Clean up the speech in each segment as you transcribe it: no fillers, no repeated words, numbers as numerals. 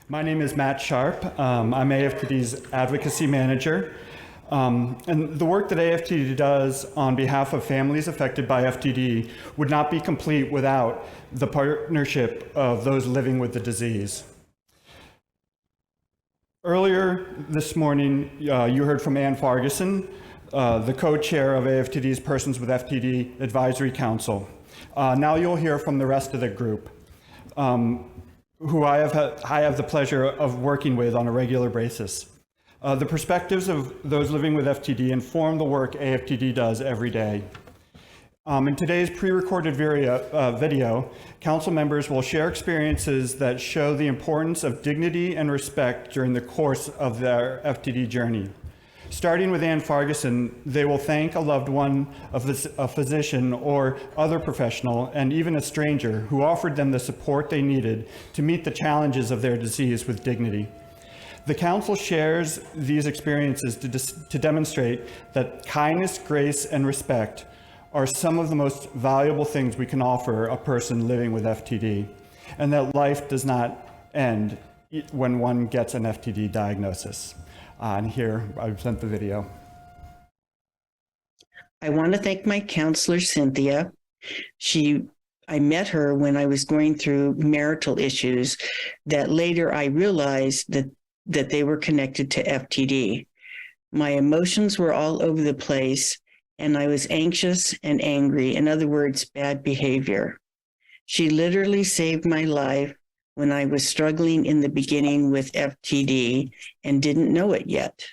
My name is Matt Sharp. I'm AFTD's advocacy manager. And the work that AFTD does on behalf of families affected by FTD would not be complete without the partnership of those living with the disease. Earlier this morning, you heard from Fargusson, the co-chair of AFTD's Persons with FTD Advisory Council. Now you'll hear from the rest of the group, who I have the pleasure of working with on a regular basis. The perspectives of those living with FTD inform the work AFTD does every day. In today's pre-recorded video, council members will share experiences that show the importance of dignity and respect during the course of their FTD journey. Starting with Fargusson, they will thank a loved one, a physician or other professional, and even a stranger who offered them the support they needed to meet the challenges of their disease with dignity. The council shares these experiences to demonstrate that kindness, grace, and respect are some of the most valuable things we can offer a person living with FTD, and that life does not end when one gets an FTD diagnosis. And here, I sent the video. I want to thank my counselor, Cynthia. I met her when I was going through marital issues that later I realized that they were connected to FTD. My emotions were all over the place, and I was anxious and angry. In other words, bad behavior. She literally saved my life when I was struggling in the beginning with FTD and didn't know it yet.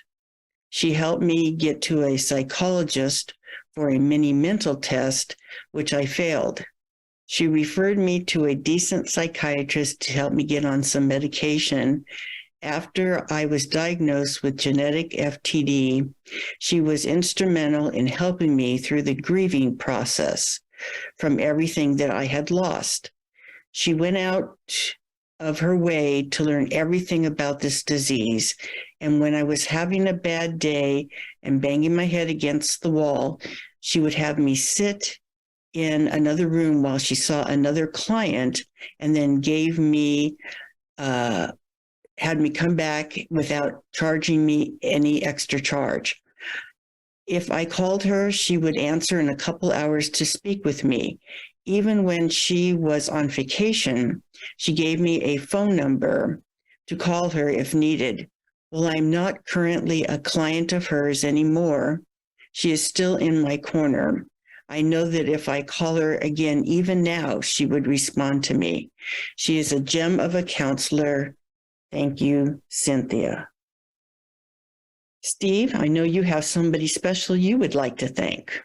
She helped me get to a psychologist for a mini mental test, which I failed. She referred me to a decent psychiatrist to help me get on some medication. After I was diagnosed with genetic FTD, she was instrumental in helping me through the grieving process from everything that I had lost. She went out of her way to learn everything about this disease. And when I was having a bad day and banging my head against the wall, she would have me sit in another room while she saw another client, and then had me come back without charging me any extra charge. If I called her, she would answer in a couple hours to speak with me. Even when she was on vacation, she gave me a phone number to call her if needed. While I'm not currently a client of hers anymore, she is still in my corner. I know that if I call her again, even now, she would respond to me. She is a gem of a counselor. Thank you, Cynthia. Steve, I know you have somebody special you would like to thank.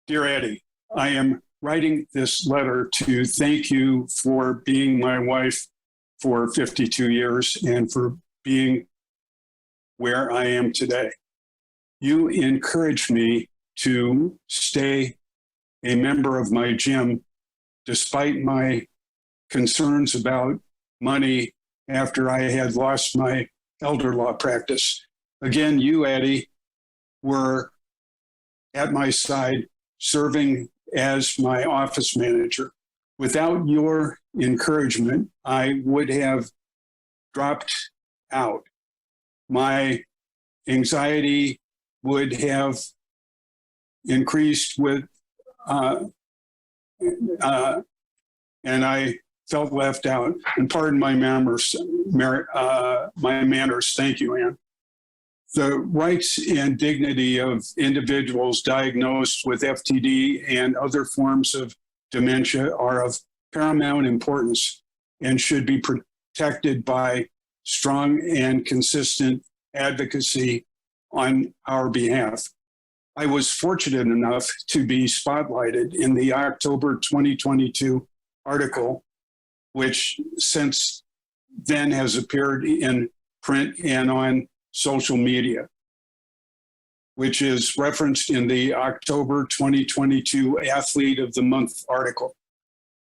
Dear Addie, I am writing this letter to thank you for being my wife for 52 years and for being where I am today. You encouraged me to stay a member of my gym despite my concerns about money after I had lost my elder law practice. Again, you, Addie, were at my side serving as my office manager. Without your encouragement, I would have dropped out. My anxiety would have increased and I felt left out. And pardon my manners. Thank you, Ann. The rights and dignity of individuals diagnosed with FTD and other forms of dementia are of paramount importance and should be protected by strong and consistent advocacy on our behalf. I was fortunate enough to be spotlighted in the October 2022 article, which since then has appeared in print and on social media, which is referenced in the October 2022 Athlete of the Month article.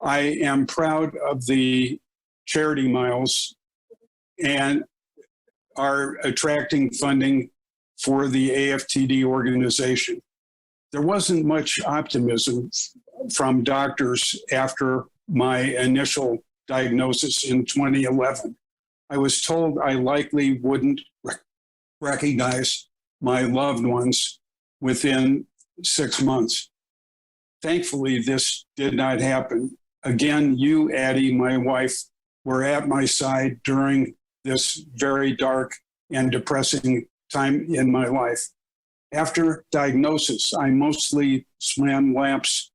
I am proud of the charity miles and are attracting funding for the AFTD organization. There wasn't much optimism from doctors after my initial diagnosis in 2011. I was told I likely wouldn't recognize my loved ones within 6 months. Thankfully, this did not happen. Again, you, Addie, my wife, were at my side during this very dark and depressing time in my life. After diagnosis, I mostly swam laps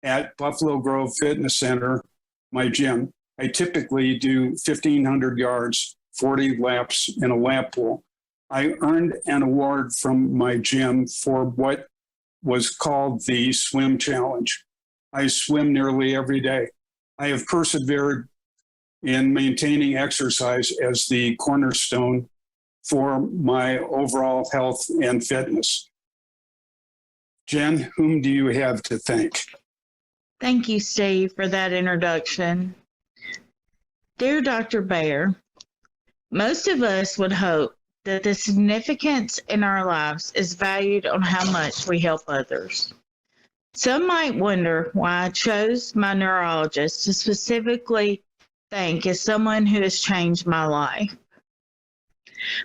at Buffalo Grove Fitness Center, my gym. I typically do 1,500 yards, 40 laps in a lap pool. I earned an award from my gym for what was called the Swim Challenge. I swim nearly every day. I have persevered in maintaining exercise as the cornerstone for my overall health and fitness. Jen, whom do you have to thank? Thank you, Steve, for that introduction. Dear Dr. Baer, most of us would hope that the significance in our lives is valued on how much we help others. Some might wonder why I chose my neurologist to specifically thank as someone who has changed my life.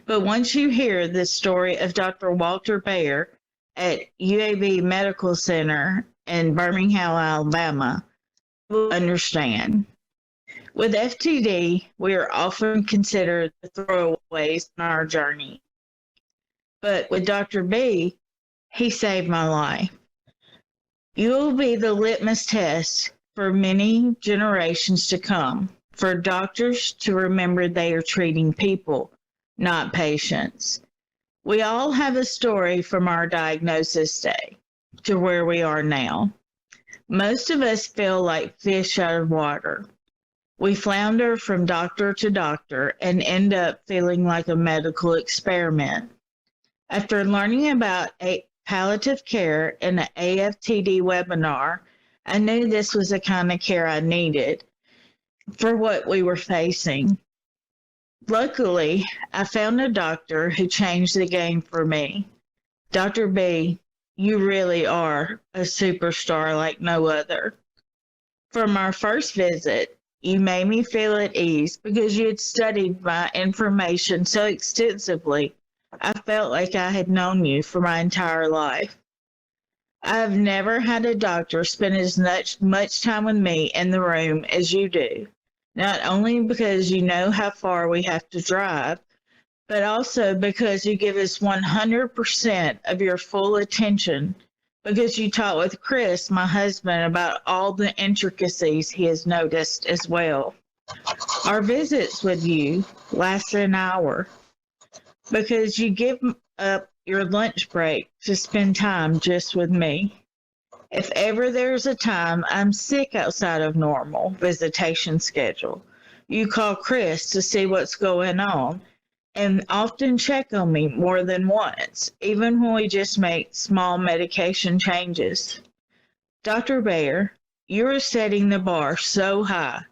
But once you hear the story of Dr. Walter Baer at UAB Medical Center in Birmingham, Alabama, you will understand. With FTD, we are often considered the throwaways in our journey. But with Dr. B, he saved my life. You will be the litmus test for many generations to come, for doctors to remember they are treating people, not patients. We all have a story from our diagnosis day to where we are now. Most of us feel like fish out of water. We flounder from doctor to doctor and end up feeling like a medical experiment. After learning about palliative care in an AFTD webinar, I knew this was the kind of care I needed for what we were facing. Luckily, I found a doctor who changed the game for me. Dr. B, you really are a superstar like no other. From our first visit, you made me feel at ease because you had studied my information so extensively. I felt like I had known you for my entire life. I have never had a doctor spend as much time with me in the room as you do, not only because you know how far we have to drive, but also because you give us 100% of your full attention, because you talk with Chris, my husband, about all the intricacies he has noticed as well. Our visits with you last an hour because you give up your lunch break to spend time just with me. If ever there's a time I'm sick outside of normal visitation schedule, you call Chris to see what's going on and often check on me more than once, even when we just make small medication changes. Dr. Baer, you're setting the bar so high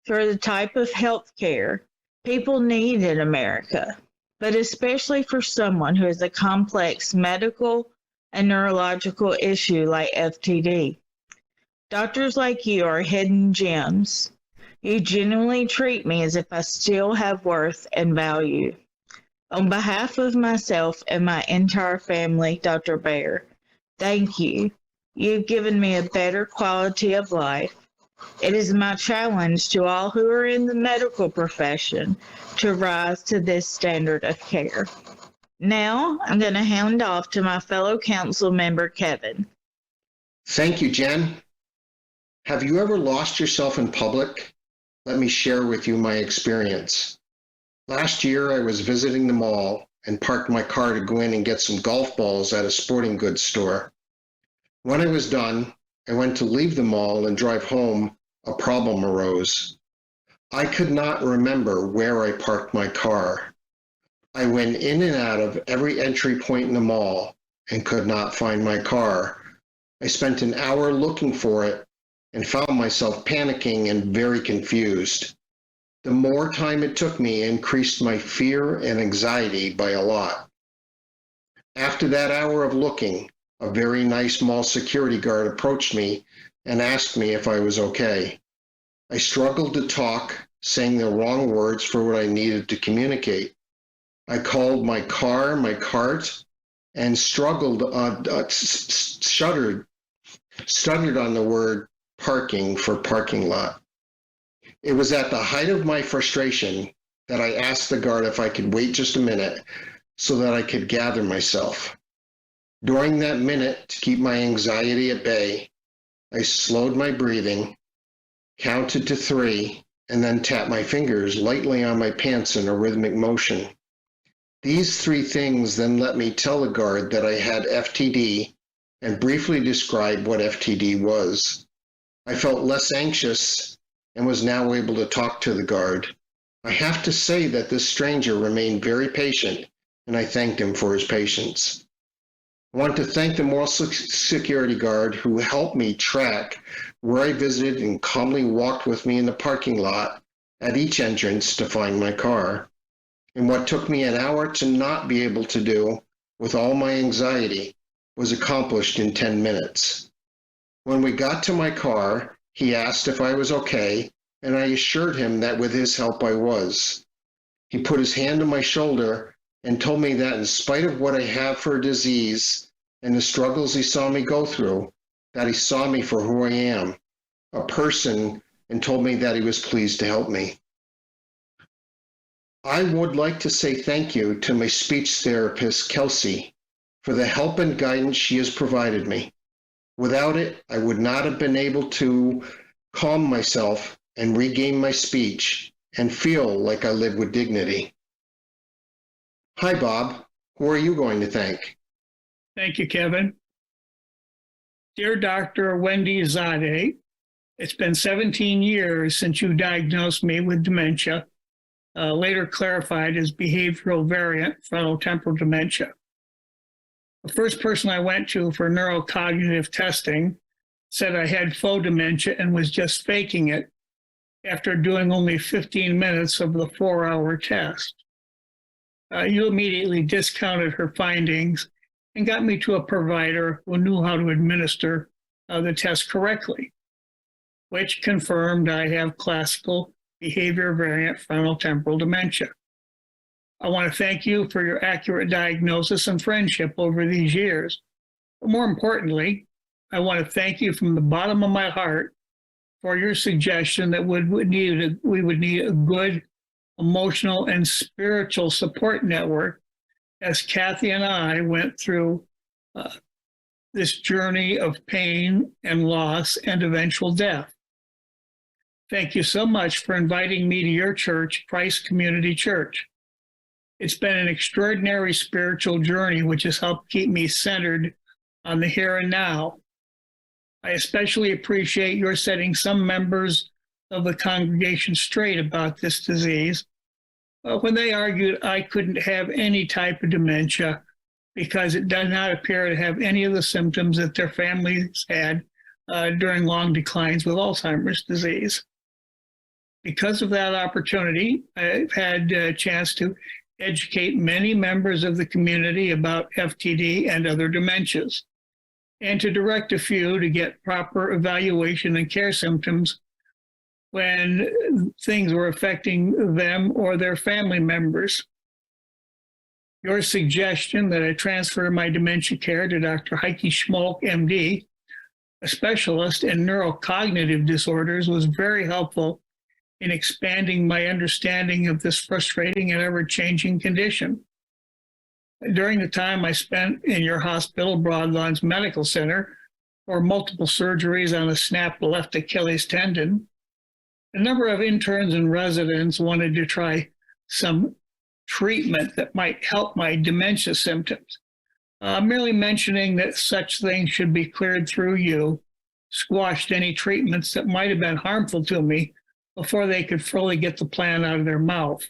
for the type of health care people need in America, but especially for someone who has a complex medical and neurological issue like FTD. Doctors like you are hidden gems. You genuinely treat me as if I still have worth and value. On behalf of myself and my entire family, Dr. Baer, thank you. You've given me a better quality of life. It is my challenge to all who are in the medical profession to rise to this standard of care. Now, I'm going to hand off to my fellow council member, Kevin. Thank you, Jen. Have you ever lost yourself in public? Let me share with you my experience. Last year, I was visiting the mall and parked my car to go in and get some golf balls at a sporting goods store. When I was done, I went to leave the mall and drive home. A problem arose. I could not remember where I parked my car. I went in and out of every entry point in the mall and could not find my car. I spent an hour looking for it and found myself panicking and very confused. The more time it took me increased my fear and anxiety by a lot. After that hour of looking, a very nice mall security guard approached me and asked me if I was okay. I struggled to talk, saying the wrong words for what I needed to communicate. I called my car, my cart, and stuttered on the word parking for parking lot. It was at the height of my frustration that I asked the guard if I could wait just a minute so that I could gather myself. During that minute, to keep my anxiety at bay, I slowed my breathing, counted to 3, and then tapped my fingers lightly on my pants in a rhythmic motion. These 3 things then let me tell the guard that I had FTD and briefly describe what FTD was. I felt less anxious and was now able to talk to the guard. I have to say that this stranger remained very patient, and I thanked him for his patience. I want to thank the moral security guard who helped me track where I visited and calmly walked with me in the parking lot at each entrance to find my car. And what took me an hour to not be able to do with all my anxiety was accomplished in 10 minutes. When we got to my car, he asked if I was okay, and I assured him that with his help I was. He put his hand on my shoulder and told me that in spite of what I have for a disease and the struggles he saw me go through, that he saw me for who I am, a person, and told me that he was pleased to help me. I would like to say thank you to my speech therapist, Kelsey, for the help and guidance she has provided me. Without it, I would not have been able to calm myself and regain my speech and feel like I live with dignity. Hi, Bob. Who are you going to thank? Thank you, Kevin. Dear Dr. Wendy Zadeh, it's been 17 years since you diagnosed me with dementia, later clarified as behavioral variant frontotemporal dementia. The first person I went to for neurocognitive testing said I had faux dementia and was just faking it after doing only 15 minutes of the 4-hour test. You immediately discounted her findings and got me to a provider who knew how to administer the test correctly, which confirmed I have classical behavior variant frontotemporal dementia. I want to thank you for your accurate diagnosis and friendship over these years. But more importantly, I want to thank you from the bottom of my heart for your suggestion that we would need a good emotional and spiritual support network as Kathy and I went through this journey of pain and loss and eventual death. Thank you so much for inviting me to your church, Christ Community Church. It's been an extraordinary spiritual journey which has helped keep me centered on the here and now. I especially appreciate your setting some members of the congregation straight about this disease when they argued I couldn't have any type of dementia because it does not appear to have any of the symptoms that their families had during long declines with Alzheimer's disease. Because of that opportunity, I've had a chance to educate many members of the community about FTD and other dementias, and to direct a few to get proper evaluation and care symptoms when things were affecting them or their family members. Your suggestion that I transfer my dementia care to Dr. Heike Schmolk, M.D., a specialist in neurocognitive disorders, was very helpful in expanding my understanding of this frustrating and ever-changing condition. During the time I spent in your hospital, Broadlawns Medical Center, for multiple surgeries on a snapped left Achilles tendon, a number of interns and residents wanted to try some treatment that might help my dementia symptoms. Merely mentioning that such things should be cleared through you squashed any treatments that might have been harmful to me before they could fully get the plan out of their mouth.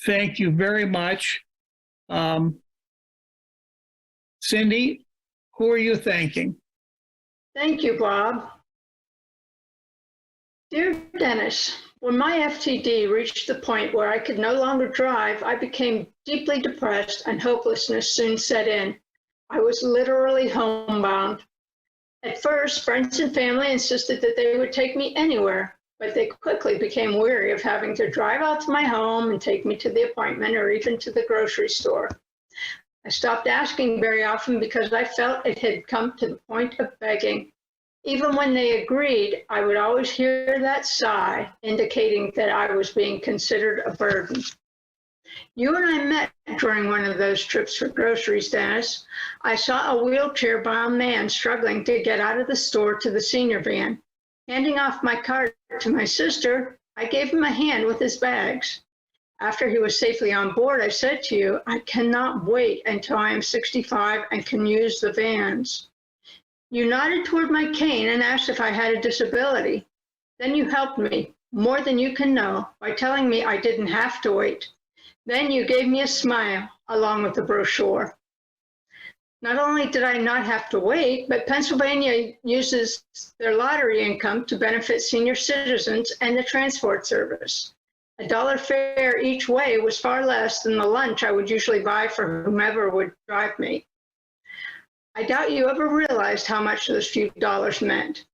Thank you very much. Cindy, who are you thanking? Thank you, Bob. Dear Dennis, when my FTD reached the point where I could no longer drive, I became deeply depressed and hopelessness soon set in. I was literally homebound. At first, friends and family insisted that they would take me anywhere, but they quickly became weary of having to drive out to my home and take me to the appointment or even to the grocery store. I stopped asking very often because I felt it had come to the point of begging. Even when they agreed, I would always hear that sigh, indicating that I was being considered a burden. You and I met during one of those trips for groceries, Dennis. I saw a wheelchair-bound man struggling to get out of the store to the senior van. Handing off my card to my sister, I gave him a hand with his bags. After he was safely on board, I said to you, I cannot wait until I am 65 and can use the vans. You nodded toward my cane and asked if I had a disability. Then you helped me, more than you can know, by telling me I didn't have to wait. Then you gave me a smile, along with the brochure. Not only did I not have to wait, but Pennsylvania uses their lottery income to benefit senior citizens and the transport service. $1 fare each way was far less than the lunch I would usually buy for whomever would drive me. I doubt you ever realized how much those few dollars meant.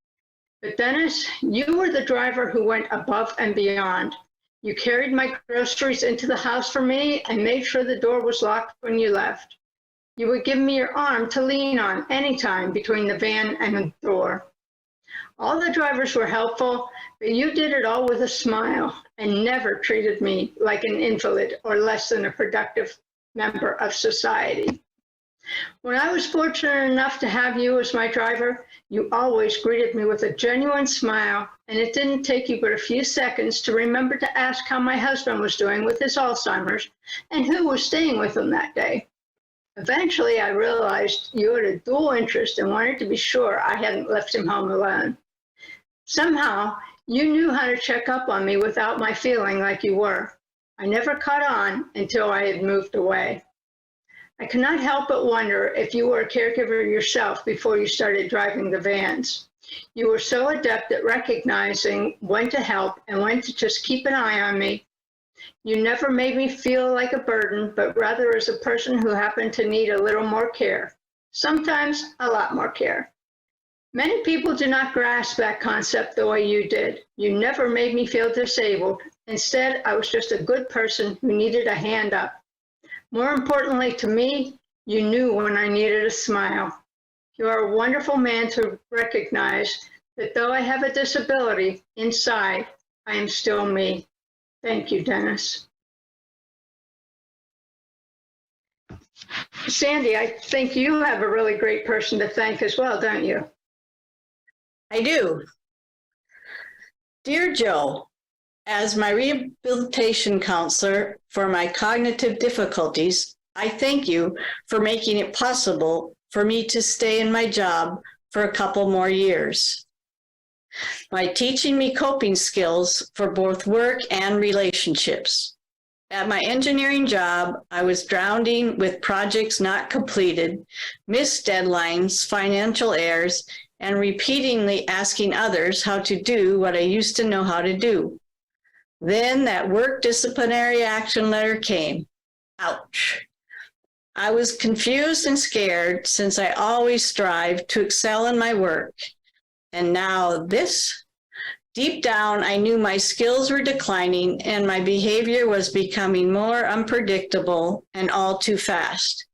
But Dennis, you were the driver who went above and beyond. You carried my groceries into the house for me and made sure the door was locked when you left. You would give me your arm to lean on anytime between the van and the door. All the drivers were helpful, but you did it all with a smile and never treated me like an invalid or less than a productive member of society. When I was fortunate enough to have you as my driver, you always greeted me with a genuine smile, and it didn't take you but a few seconds to remember to ask how my husband was doing with his Alzheimer's and who was staying with him that day. Eventually, I realized you had a dual interest and wanted to be sure I hadn't left him home alone. Somehow, you knew how to check up on me without my feeling like you were. I never caught on until I had moved away. I cannot help but wonder if you were a caregiver yourself before you started driving the vans. You were so adept at recognizing when to help and when to just keep an eye on me. You never made me feel like a burden, but rather as a person who happened to need a little more care, sometimes a lot more care. Many people do not grasp that concept the way you did. You never made me feel disabled. Instead, I was just a good person who needed a hand up. More importantly to me, you knew when I needed a smile. You are a wonderful man to recognize that though I have a disability, inside, I am still me. Thank you, Dennis. Sandy, I think you have a really great person to thank as well, don't you? I do. Dear Joe, as my rehabilitation counselor for my cognitive difficulties, I thank you for making it possible for me to stay in my job for a couple more years. By teaching me coping skills for both work and relationships. At my engineering job, I was drowning with projects not completed, missed deadlines, financial errors, and repeatedly asking others how to do what I used to know how to do. Then that work disciplinary action letter came. Ouch. I was confused and scared since I always strive to excel in my work. And now this. Deep down, I knew my skills were declining and my behavior was becoming more unpredictable and all too fast.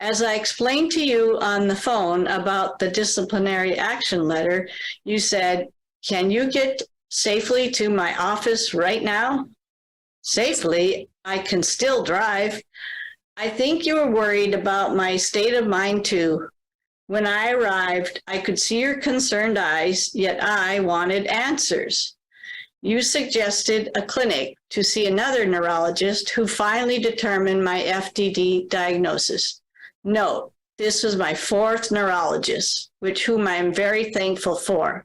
As I explained to you on the phone about the disciplinary action letter, you said, "Can you get safely to my office right now?" Safely, I can still drive. I think you were worried about my state of mind too. When I arrived, I could see your concerned eyes, yet I wanted answers. You suggested a clinic to see another neurologist who finally determined my FTD diagnosis. Note, this was my 4th neurologist, whom I am very thankful for.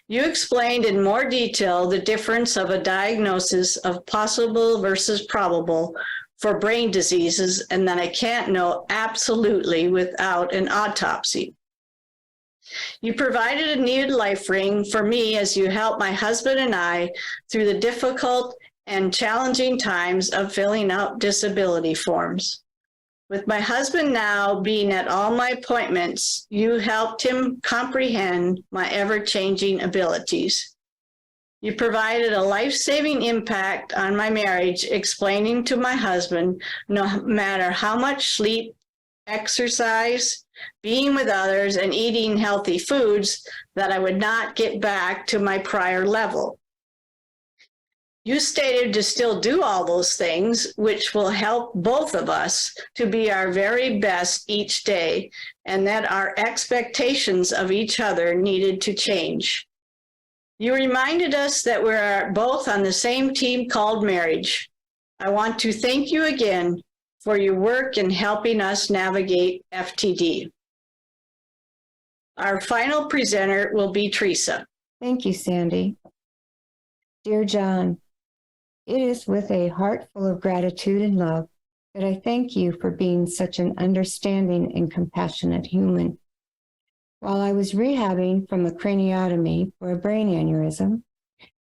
You explained in more detail the difference of a diagnosis of possible versus probable for brain diseases, and that I can't know absolutely without an autopsy. You provided a needed life ring for me as you helped my husband and I through the difficult and challenging times of filling out disability forms. With my husband now being at all my appointments, you helped him comprehend my ever-changing abilities. You provided a life-saving impact on my marriage, explaining to my husband, no matter how much sleep, exercise, being with others, and eating healthy foods, that I would not get back to my prior level. You stated to still do all those things, which will help both of us to be our very best each day, and that our expectations of each other needed to change. You reminded us that we're both on the same team called marriage. I want to thank you again for your work in helping us navigate FTD. Our final presenter will be Teresa. Thank you, Sandy. Dear John, it is with a heart full of gratitude and love that I thank you for being such an understanding and compassionate human. While I was rehabbing from a craniotomy for a brain aneurysm,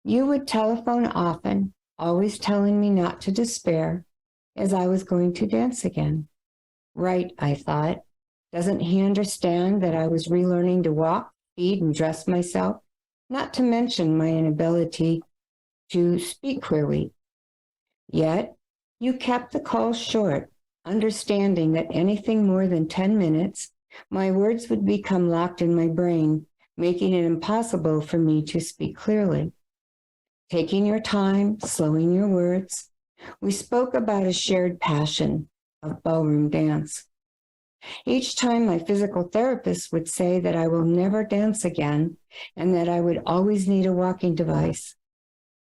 you would telephone often, always telling me not to despair, as I was going to dance again. Right, I thought. Doesn't he understand that I was relearning to walk, feed, and dress myself? Not to mention my inability to speak clearly. Yet, you kept the call short, understanding that anything more than 10 minutes, my words would become locked in my brain, making it impossible for me to speak clearly. Taking your time, slowing your words, we spoke about a shared passion of ballroom dance. Each time my physical therapist would say that I will never dance again and that I would always need a walking device,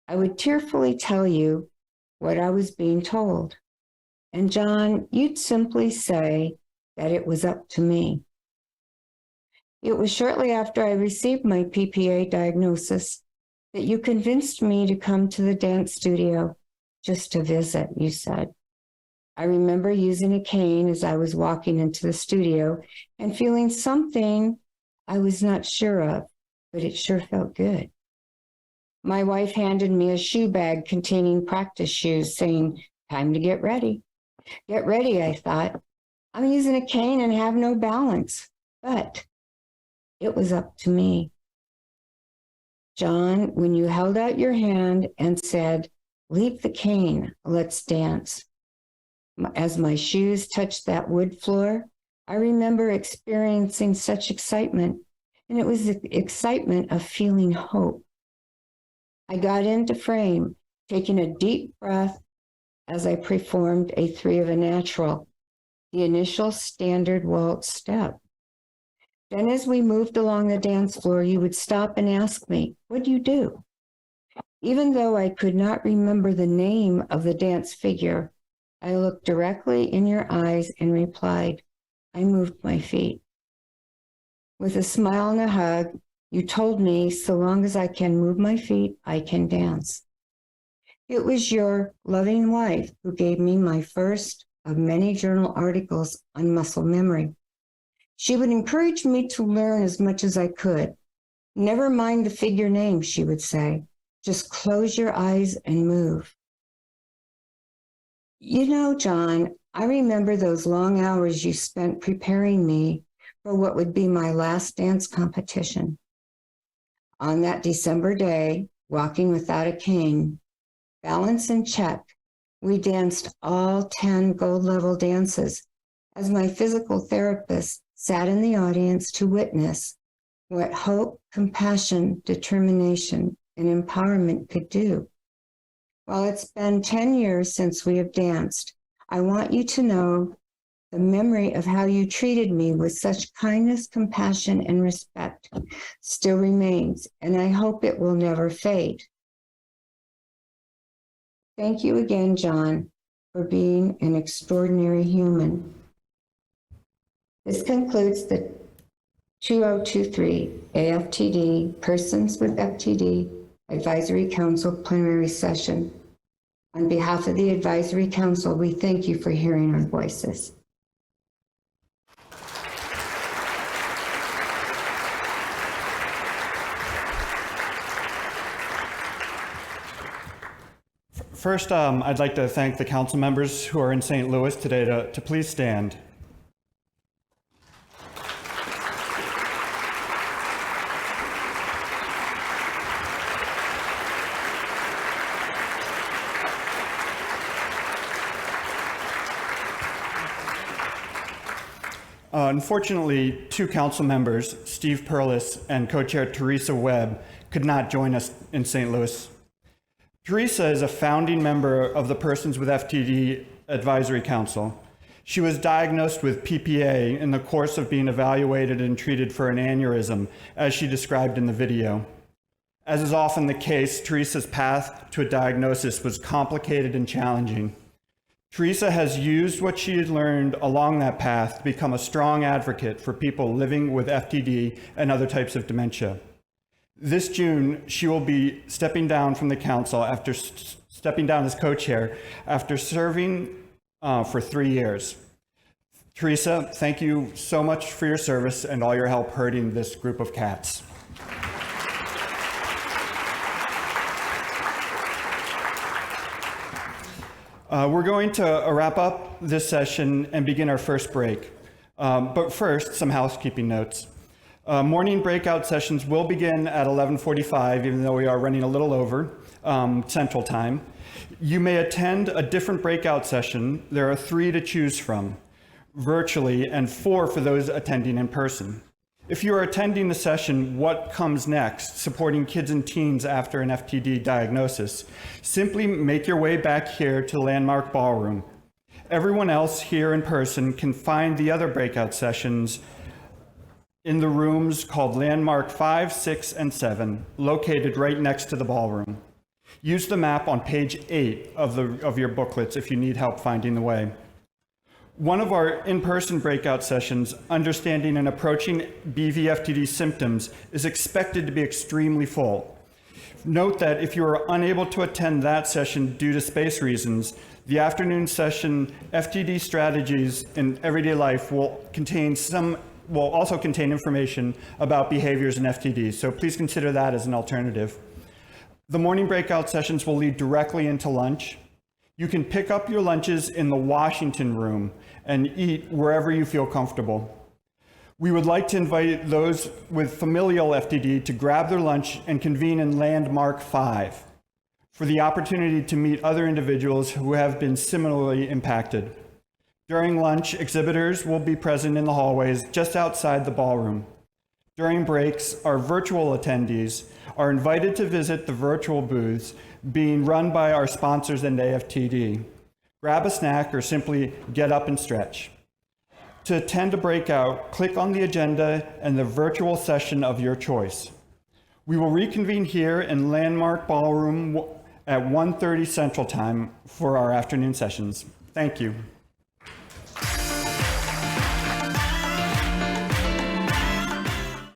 I would tearfully tell you what I was being told. And John, you'd simply say that it was up to me. It was shortly after I received my PPA diagnosis that you convinced me to come to the dance studio just to visit, you said. I remember using a cane as I was walking into the studio and feeling something I was not sure of, but it sure felt good. My wife handed me a shoe bag containing practice shoes, saying, "Time to get ready." Get ready, I thought. I'm using a cane and have no balance, but it was up to me. John, when you held out your hand and said, "Leave the cane, let's dance." As my shoes touched that wood floor, I remember experiencing such excitement, and it was the excitement of feeling hope. I got into frame, taking a deep breath as I performed a 3 of a natural, the initial standard waltz step. Then as we moved along the dance floor, you would stop and ask me, "What do you do?" Even though I could not remember the name of the dance figure, I looked directly in your eyes and replied, "I moved my feet." With a smile and a hug, you told me, so long as I can move my feet, I can dance. It was your loving wife who gave me my first of many journal articles on muscle memory. She would encourage me to learn as much as I could. Never mind the figure name, she would say. Just close your eyes and move. You know, John, I remember those long hours you spent preparing me for what would be my last dance competition. On that December day, walking without a cane, balance in check, we danced all 10 gold level dances as my physical therapist sat in the audience to witness what hope, compassion, determination, and empowerment could do. While it's been 10 years since we have danced, I want you to know the memory of how you treated me with such kindness, compassion, and respect still remains, and I hope it will never fade. Thank you again, John, for being an extraordinary human. This concludes the 2023 AFTD Persons with FTD Advisory Council plenary session. On behalf of the Advisory Council, we thank you for hearing our voices. First, I'd like to thank the council members who are in St. Louis today to please stand. Unfortunately, two council members, Steve Perlis and co-chair Teresa Webb, could not join us in St. Louis. Teresa is a founding member of the Persons with FTD Advisory Council. She was diagnosed with PPA in the course of being evaluated and treated for an aneurysm, as she described in the video. As is often the case, Teresa's path to a diagnosis was complicated and challenging. Teresa has used what she had learned along that path to become a strong advocate for people living with FTD and other types of dementia. This June, she will be stepping down from the council after stepping down as co-chair after serving for 3 years. Teresa, thank you so much for your service and all your help herding this group of cats. We're going to wrap up this session and begin our first break. But first, some housekeeping notes. Morning breakout sessions will begin at 11:45, even though we are running a little over Central Time. You may attend a different breakout session. There are 3 to choose from, virtually, and 4 for those attending in person. If you are attending the session, What Comes Next? Supporting kids and teens after an FTD diagnosis, simply make your way back here to Landmark Ballroom. Everyone else here in person can find the other breakout sessions in the rooms called Landmark 5, 6, and 7, located right next to the ballroom. Use the map on page 8 of your booklets if you need help finding the way. One of our in-person breakout sessions, Understanding and Approaching BV-FTD Symptoms, is expected to be extremely full. Note that if you are unable to attend that session due to space reasons, the afternoon session, FTD Strategies in Everyday Life, will also contain information about behaviors in FTD, so please consider that as an alternative. The morning breakout sessions will lead directly into lunch. You can pick up your lunches in the Washington room and eat wherever you feel comfortable. We would like to invite those with familial FTD to grab their lunch and convene in Landmark 5 for the opportunity to meet other individuals who have been similarly impacted. During lunch, exhibitors will be present in the hallways just outside the ballroom. During breaks, our virtual attendees are invited to visit the virtual booths being run by our sponsors and AFTD. Grab a snack or simply get up and stretch. To attend a breakout, click on the agenda and the virtual session of your choice. We will reconvene here in Landmark Ballroom at 1:30 Central Time for our afternoon sessions. Thank you.